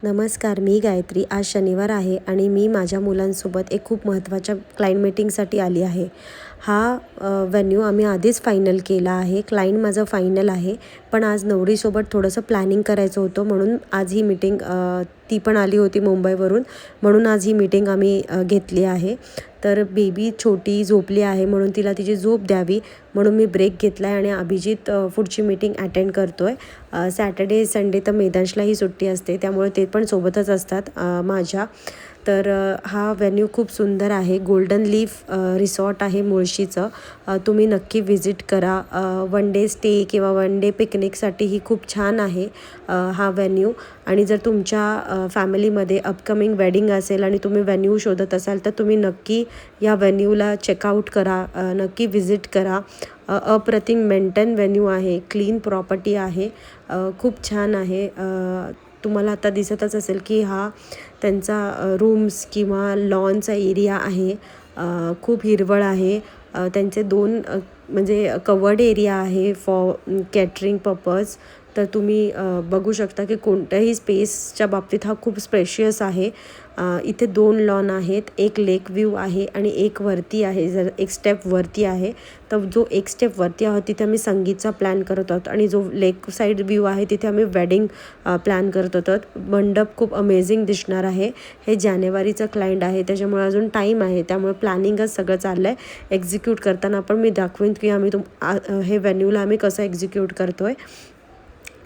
नमस्कार, मी गायत्री. आज शनिवार आहे आणि मी माझ्या मुलांसोबत एक खूप महत्त्वाच्या क्लायंट मीटिंगसाठी आली आहे. हा व्हेन्यू आम्ही आधीच फायनल केला आहे. क्लायंट माझं फायनल आहे, पण आज नवरीसोबत थोडंसं प्लॅनिंग करायचं होतं, म्हणून आज ही मीटिंग ती पण आली होती मुंबईवरून, म्हणून आज ही मीटिंग आम्ही घेतली आहे. तर बेबी छोटी झोपली आहे, म्हणून तिला तिची झोप द्यावी म्हणून मी ब्रेक घेतला आहे आणि अभिजित पुढची मीटिंग अटेंड करतो आहे. सॅटर्डे संडे तर मेदांशलाही सुट्टी असते, त्यामुळे ते पण सोबतच असतात माझ्या. तर हा व्हेन्यू खूप सुंदर आहे. गोल्डन लीफ रिसॉर्ट आहे मुळशीचं. तुम्ही नक्की व्हिजिट करा. वन डे स्टे किंवा वन डे पिकनिकसाठीही खूप छान आहे हा व्हेन्यू. आणि जर तुमच्या फॅमिलीमध्ये अपकमिंग वेडिंग असेल आणि तुम्ही व्हेन्यू शोधत असाल तर तुम्ही नक्की या व्हेन्यूला चेकआउट करा, नक्की व्हिजिट करा. अप्रतिम मेंटेन व्हेन्यू आहे, क्लीन प्रॉपर्टी आहे, खूप छान आहे. तुम्हाला आता दिसतच असेल की हा त्यांचा रूम्स किंवा लॉनचा एरिया आहे. खूप हिरवळ आहे. त्यांचे दोन म्हणजे कवर्ड एरिया आहे फॉर कॅटरिंग पर्पज. तर तुम्ही बघू शकता की कोणत्याही स्पेसच्या बाबतीत हा खूप स्पेशियस आहे. इथे 2 लॉन आहेत, एक लेक व्ह्यू आहे आणि एक वरती आहे. जर एक स्टेप वरती आहे, तर जो एक स्टेप वरती आहोत तिथे आम्ही संगीतचा प्लॅन करत आहोत आणि जो लेक साईड व्ह्यू आहे तिथे आम्ही वेडिंग प्लॅन करत आहोत. मंडप खूप अमेझिंग दिसणार आहे. हे जानेवारीचं क्लायंट आहे, त्याच्यामुळे अजून टाईम आहे, त्यामुळे प्लॅनिंगच सगळं चाललं आहे. एक्झिक्यूट करताना पण मी दाखवेन की आम्ही हे व्हेन्यूला आम्ही कसं एक्झिक्यूट करतो आहे.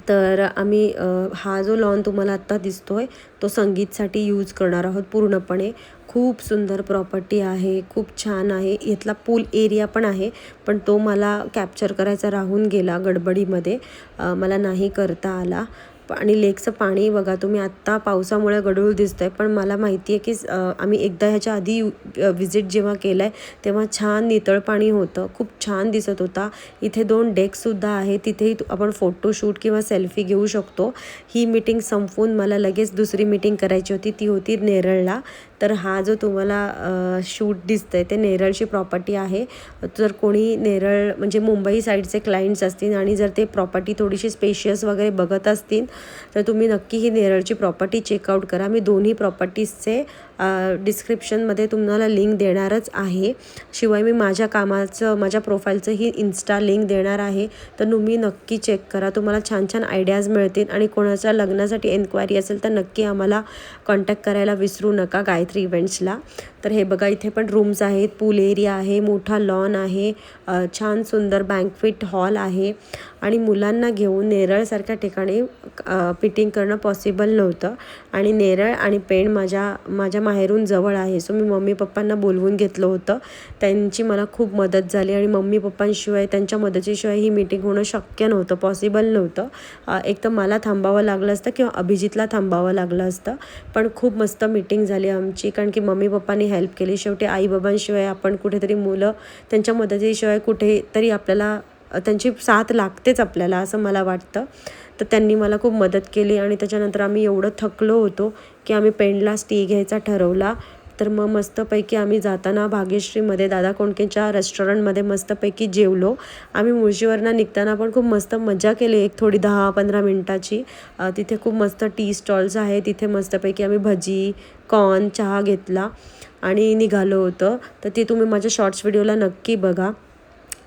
तर आम्ही हा जो लॉन तुम्हाला आत्ता दिसतो आहे तो संगीतसाठी यूज करणार आहोत पूर्णपणे. खूप सुंदर प्रॉपर्टी आहे, खूप छान आहे. इथला पूल एरिया पण आहे, पण तो मला कॅप्चर करायचा राहून गेला गडबडीमध्ये, मला नाही करता आला. आणि लेकचं पाणी बघा तुम्ही, आत्ता पावसामुळे गढूळ दिसतं आहे, पण मला माहिती आहे की आम्ही एकदा ह्याच्या आधी व्हिजिट जेव्हा केलं आहे तेव्हा छान नितळ पाणी होतं, खूप छान दिसत होता. इथे 2 डेकसुद्धा आहे, तिथेही आपण फोटोशूट किंवा सेल्फी घेऊ शकतो. ही मीटिंग संपवून मला लगेच दुसरी मीटिंग करायची होती, ती होती नेरळला. तर हा जो तुम्हाला शूट दिसतं आहे ते नेरळची प्रॉपर्टी आहे. जर कोणी नेरळ म्हणजे मुंबई साईडचे क्लायंट्स असतील आणि जर ते प्रॉपर्टी थोडीशी स्पेशियस वगैरे बघत असतील तर तुम्ही नक्की ही नेरळची प्रॉपर्टी चेकआउट करा. मी दोन्ही प्रॉपर्टीजचे डिस्क्रिप्शनमध्ये तुम्हाला लिंक देणारच आहे. शिवाय मी माझ्या प्रोफाईलचं ही इन्स्टा लिंक देणार आहे, तर तुम्ही नक्की चेक करा. तुम्हाला छान छान आयडियाज मिळतील आणि कोणाच्या लग्नासाठी एन्क्वायरी असेल तर नक्की आम्हाला कॉन्टॅक्ट करायला विसरू नका गायत्री इव्हेंट्सला. तर हे बघा, इथे पण रूम्स आहेत, पूल एरिया आहे, मोठा लॉन आहे, छान सुंदर बँक्वेट हॉल आहे. आणि मुलांना घेऊन नेरळसारख्या ठिकाणी मीटिंग करणं पॉसिबल नव्हतं. आणि नेरळ आणि पेण माझ्या माहेरून जवळ आहे, सो मी मम्मी पप्पांना बोलवून घेतलं होतं. त्यांची मला खूप मदत झाली आणि मम्मी पप्पांशिवाय, त्यांच्या मदतीशिवाय ही मीटिंग होणं शक्य नव्हतं, पॉसिबल नव्हतं. एक तर मला थांबावं लागलं असतं किंवा अभिजितला थांबावं लागलं असतं. पण खूप मस्त मीटिंग झाली आमची, कारण की मम्मी पप्पांनी हेल्प केली. शेवटी आईबाबांशिवाय आपण कुठेतरी, मुलं त्यांच्या मदतीशिवाय कुठेतरी आपल्याला त्यांची साथ लागतेच आपल्याला, असं मला वाटतं. तर त्यांनी मला खूप मदत केली आणि त्याच्यानंतर आम्ही एवढं थकलो होतो की आम्ही पेणला स्टे घ्यायचा ठरवला. तर मग मस्तपैकी आम्ही जाताना भाग्यश्रीमध्ये दादा कोंडकेंच्या रेस्टॉरंटमध्ये मस्तपैकी जेवलो. आम्ही मुळशीवरनं निघताना पण खूप मस्त मजा केली, एक थोडी 10-15 मिनटाची. तिथे खूप मस्त टी स्टॉल्स आहे, तिथे मस्तपैकी आम्ही भजी, कॉर्न, चहा घेतला आणि निघालो होतं. तर ते तुम्ही माझ्या शॉर्ट्स व्हिडिओला नक्की बघा.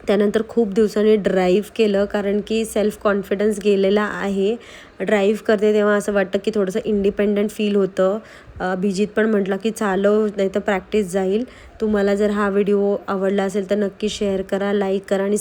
त्यानंतर खूप दिवसांनी ड्राईव्ह केलं, कारण की सेल्फ कॉन्फिडन्स गेलेला आहे. ड्राईव्ह करते तेव्हा असं वाटतं की थोडंसं इंडिपेंडंट फील होतं. अभिजित पण म्हटलं की चालव, नाही तर प्रॅक्टिस जाईल. तुम्हाला जर हा व्हिडिओ आवडला असेल तर नक्की शेअर करा, लाईक करा आणि